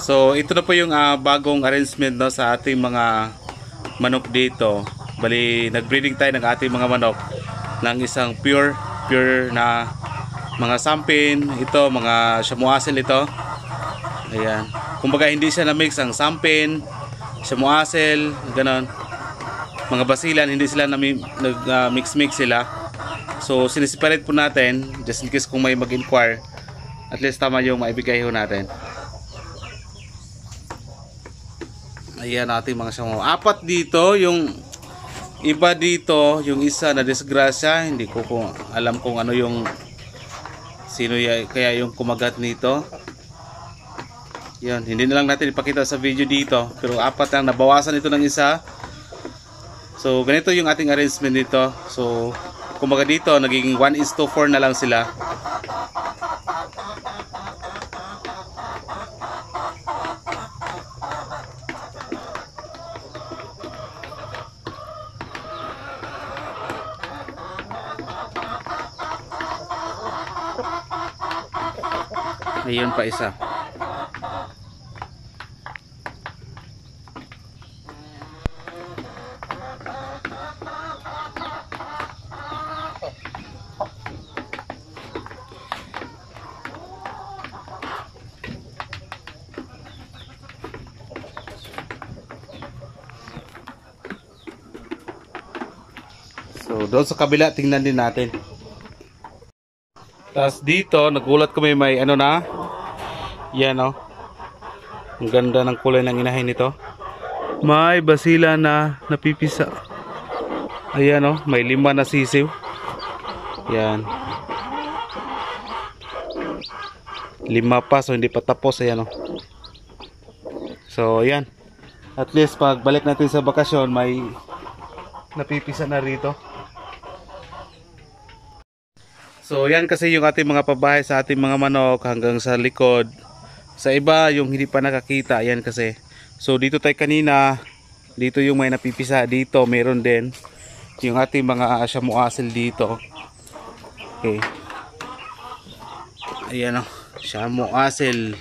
So ito na po yung bagong arrangement, no, sa ating mga manok dito. Bali nagbreeding tayo ng ating mga manok ng isang pure na mga sampin. Ito mga Shamuasil ito. Ayan. Kumbaga hindi siya na mix ang sampin, Shamuasil, ganon. Mga basilan, hindi sila nag-mix sila. So sineseparate po natin just in case kung may mag-inquire, at least tama yung maibigay ho natin. Ayan natin mga Shamu. Apat dito, yung iba dito, yung isa na disgrasya, hindi ko alam kung ano yung sino kaya yung kumagat nito. Yan, hindi na lang natin ipakita sa video dito, pero apat lang, nabawasan ito ng isa. So ganito yung ating arrangement dito. So kumbaga dito naging 1:4 na lang sila. Ayun pa isa. So doon sa kabila tingnan din natin. Tapos dito nagulat kami may ano na. Yan oh. Ang ganda ng kulay ng inahin nito. May basila na napipisa. Ayan oh, may 5 na sisiw. Yan. 5 pa, so hindi pa tapos. Ayan oh. So ayan. At least pag balik natin sa bakasyon may napipisa na rito. So yan kasi yung ating mga pabahay sa ating mga manok hanggang sa likod. Sa iba yung hindi pa nakakita, yan kasi. So dito tayo kanina, dito yung may napipisa, dito meron din yung ating mga Shamuasil dito. Okay. Ayan o, Shamuasil.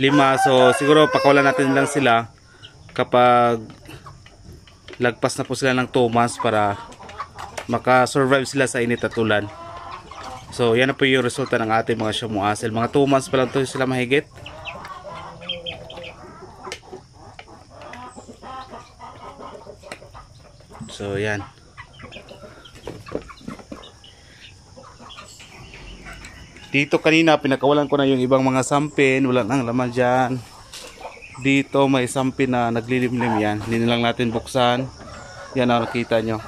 5, so siguro pakawalan natin lang sila kapag lagpas na po sila ng 2 months para makasurvive sila sa init at ulan. So yan na po yung resulta ng ating mga Shamuasil. Mga 2 months pa lang to sila mahigit. So yan. Dito kanina pinakawalan ko na yung ibang mga sampin. Wala nang laman dyan. Dito may sampin na naglilimlim yan. Hindi na lang natin buksan. Yan ang nakita nyo.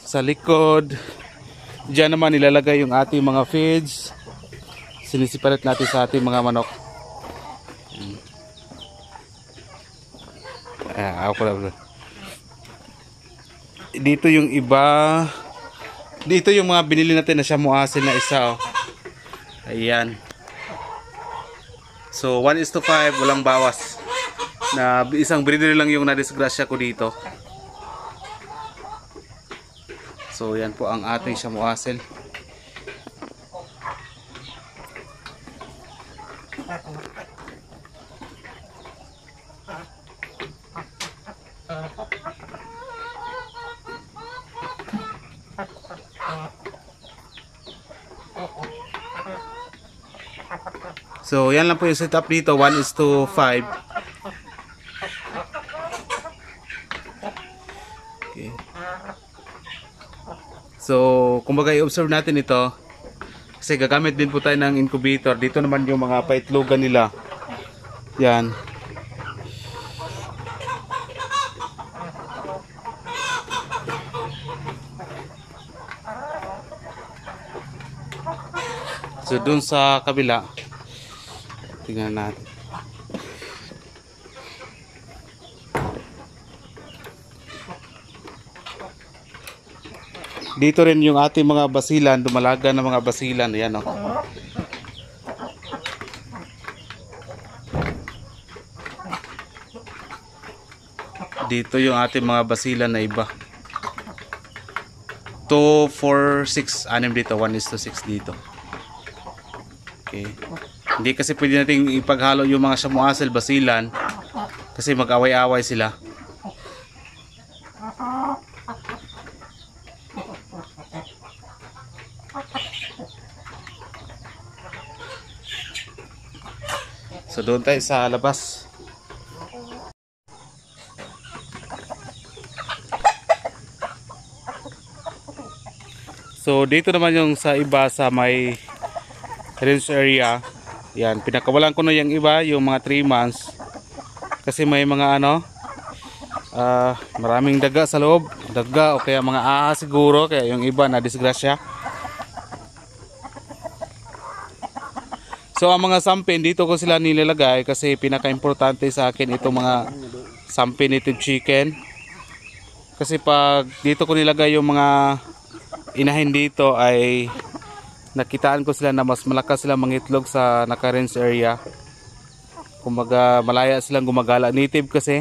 Sa likod, dyan naman nilalagay yung ating mga feeds. Sinisiparet natin sa ating mga manok. Dito yung iba. Dito yung mga binili natin na Shamuasil na isa. Oh. Ayan. So 1:5, walang bawas. Na isang breeder lang yung nadisgrasya ko dito. So yan po ang ating Shamuasil. So yan lang po yung setup dito, 1:5. Okay. So kumbaga i-observe natin ito kasi gagamit din po tayo ng incubator. Dito naman yung mga paitlogan nila. Yan. So dun sa kabila, tingnan natin. Dito rin yung ating mga basilan, dumalaga ng mga basilan. Ayan o. Dito yung ating mga basilan na iba. 2, 4, 6, 6 dito, 1:6 dito. Okay. Hindi kasi pwede nating ipaghalo yung mga samuasel, basilan kasi mag-away-away sila. So doon tayo sa labas. So dito naman yung sa iba sa may range area. Yan, pinakawalan ko na yung iba, yung mga 3 months. Kasi may mga maraming daga sa loob. Daga o kaya mga ahas siguro, kaya yung iba na disgrasya. So ang mga sampin dito ko sila nilalagay kasi pinaka-importante sa akin itong mga sampin native chicken. Kasi pag dito ko nilagay yung mga inahin dito ay nakitaan ko sila na mas malakas sila mangitlog sa naka-range area. Kumbaga malaya silang gumagala, native kasi.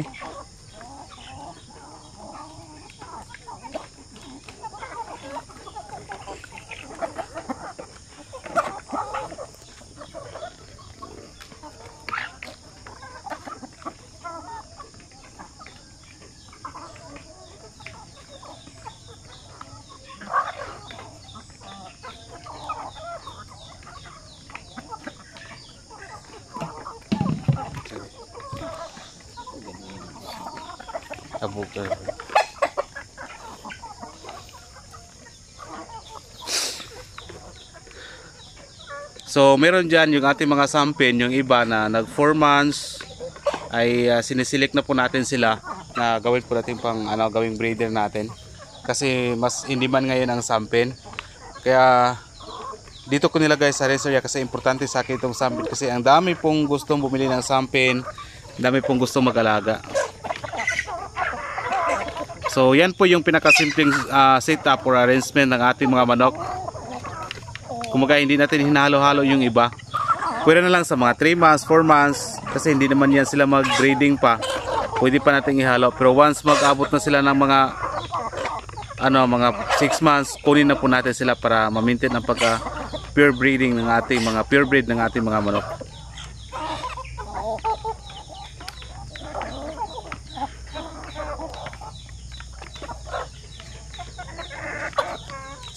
Kabuka. So meron dyan yung ating mga sampin, yung iba na nag 4 months ay sinisilik na po natin sila na gawin po natin pang gawing breeder natin. Kasi mas in demand ngayon ang sampin. Kaya dito ko nilagay sa reserya kasi importante sa akin itong sampin kasi ang dami pong gustong bumili ng sampin, dami pong gustong mag-alaga. So yan po yung pinakasimpleng setup or arrangement ng ating mga manok. Kumaga hindi natin hinahalo-halo yung iba. Pwede na lang sa mga 3 months, 4 months kasi hindi naman yan sila mag-breeding pa. Pwede pa natin ihalo. Pero once mag-abot na sila ng mga 6 months, kunin na po natin sila para ma-maintain ang pagka pure breeding ng ating mga pure breed ng ating mga manok.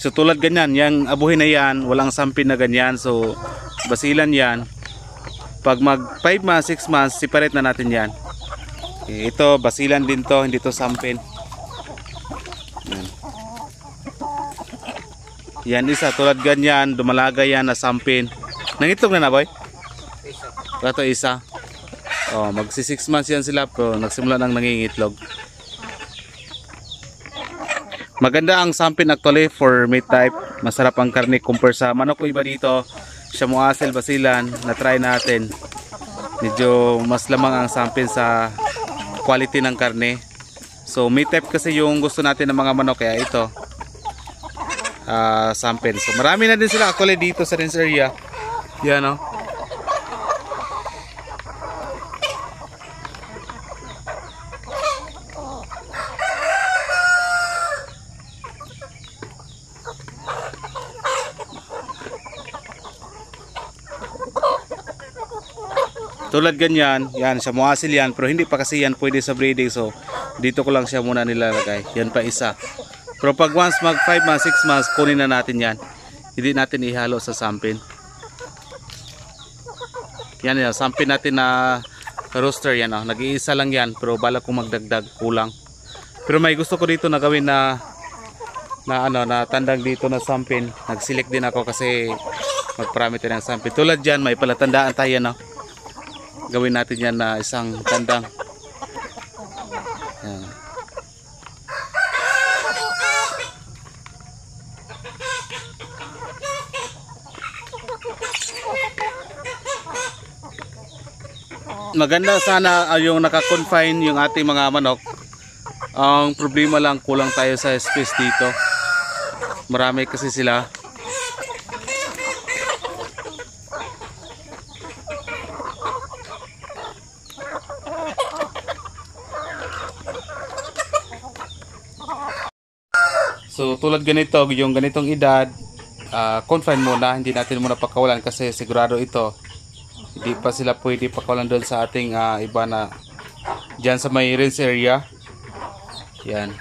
So tulad ganyan, yung abuhin na yan, walang sampin na ganyan. So basilan yan. Pag mag 5 months, 6 months, separate na natin yan. Okay, ito basilan din to, hindi to sampin. Yan isa, tulad ganyan, dumalaga yan na sampin. Nangitlog na boy? Ito isa. Oh, magsi 6 months yan sila pero nagsimula nang nangingitlog. Maganda ang sampin actually for meat type. Masarap ang karne compare sa manok ko iba dito. Samuasel, basilan, na-try natin. Medyo mas lamang ang sampin sa quality ng karne. So meat type kasi yung gusto natin ng mga manok kaya ito. Sampin. So marami na din sila actually dito sa range area. Yan o. Tulad ganyan, yan samuasil yan pero hindi pa kasi yan pwede sa breeding so dito ko lang siya muna nilalagay. Yan pa isa. Pero pag once mag 5 months, 6 months kunin na natin yan. Hindi natin ihalo sa sampin. Yan yan, sampin natin na rooster yan oh. Nag-iisa lang yan pero bala kong magdagdag kulang. Pero may gusto ko dito na gawin na tandang dito na sampin. Nag-select din ako kasi magparami tayo ng sampin. Tulad dyan may palatandaan tayo no. Gawin natin yan na isang tandang. Yan. Maganda sana yung naka-confine yung ating mga manok. Ang problema lang kulang tayo sa space dito. Marami kasi sila. So So tulad ganito, yung ganitong edad, confine muna, hindi natin muna pakawalan kasi sigurado ito hindi pa sila pwede pakawalan doon sa ating iba na dyan sa may rinse area. Yan.